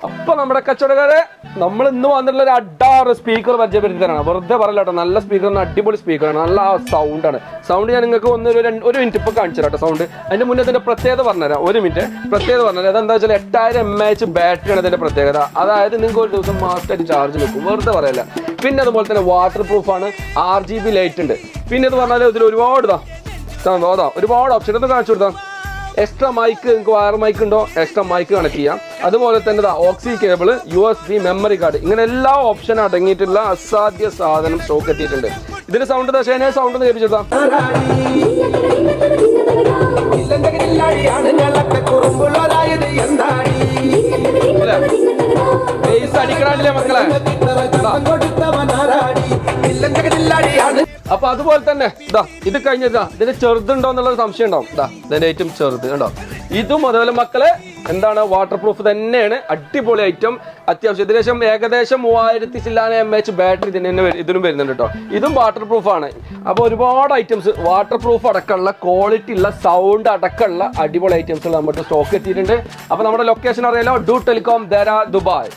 അപ്പൊ നമ്മുടെ കച്ചവടക്കാരെ നമ്മൾ ഇന്ന് വന്നിട്ടുള്ള ഒരു അഡാറ് സ്പീക്കർ പരിചയപ്പെടുത്തി തരാണ്. വെറുതെ പറയല്ല കേട്ടോ, നല്ല സ്പീക്കറിന് അടിപൊളി സ്പീക്കറാണ്, നല്ല സൗണ്ടാണ്. സൗണ്ട് ഞാൻ നിങ്ങൾക്ക് ഒരു മിനിറ്റ് ഇപ്പൊ കാണിച്ചു തരാം സൗണ്ട്. അതിന്റെ മുന്നേ ഇതിന്റെ പ്രത്യേകത പറഞ്ഞുതരാം. ഒരു മിനിറ്റ് പ്രത്യേകത പറഞ്ഞുതരാം. അതെന്താ വെച്ചാൽ 8000 mAh ബാറ്ററിയാണ് ഇതിന്റെ പ്രത്യേകത. അതായത് നിങ്ങൾക്ക് ഒരു ദിവസം മാസമായിട്ട് ചാർജ് വെക്കും, വെറുതെ പറയല്ല. പിന്നെ അതുപോലെ തന്നെ വാട്ടർ പ്രൂഫാണ്, RGB ലൈറ്റ് ഉണ്ട്. പിന്നെ ഇത് പറഞ്ഞാൽ ഇതിൽ ഒരുപാട് ഒരുപാട് ഓപ്ഷൻ ഒന്ന് കാണിച്ചു കൊടുത്താൽ. എക്സ്ട്രാ മൈക്ക്, നിങ്ങൾക്ക് വയർ മൈക്ക് ഉണ്ടോ, എക്സ്ട്രാ മൈക്ക് കണക്ട് ചെയ്യാം. അതുപോലെ തന്നെ ഓക്സി കേബിൾ, USB മെമ്മറി കാർഡ്, ഇങ്ങനെ എല്ലാ ഓപ്ഷനും അടങ്ങിയിട്ടുള്ള അസാധ്യ സാധനം സ്റ്റോക്ക് എത്തിയിട്ടുണ്ട്. ഇതിന്റെ സൗണ്ട് ദശേനെ സൗണ്ട് ഒന്ന് കേൾപ്പിച്ചെടുത്താം. അടിക്കണില്ലേ മക്കളെ? അപ്പൊ അതുപോലെ തന്നെ ഇത് കഴിഞ്ഞതാ, ഇതിന് ചെറുതുണ്ടോ എന്നുള്ള സംശയം ഉണ്ടാവും. ഇതിന്റെ ഏറ്റവും ചെറുത് കണ്ടോ, ഇതും അതുപോലെ മക്കളെ എന്താണ് വാട്ടർ പ്രൂഫ് തന്നെയാണ്. അടിപൊളി ഐറ്റം, അത്യാവശ്യം ഏകദേശം 3000 ചില്ലാന mAh ബാറ്ററി ഇതിനും വരുന്നുണ്ട് കേട്ടോ. ഇതും വാട്ടർ പ്രൂഫാണ്. അപ്പൊ ഒരുപാട് ഐറ്റംസ് വാട്ടർ പ്രൂഫ് അടക്കമുള്ള ക്വാളിറ്റി ഉള്ള സൗണ്ട് അടക്കമുള്ള അടിപൊളി ഐറ്റംസ് നമുക്ക് സ്റ്റോക്ക് എത്തിയിട്ടുണ്ട്. അപ്പൊ നമ്മുടെ ലൊക്കേഷൻ അറിയാലോ, ഡു ടെലികോം ദേര ദുബായ്.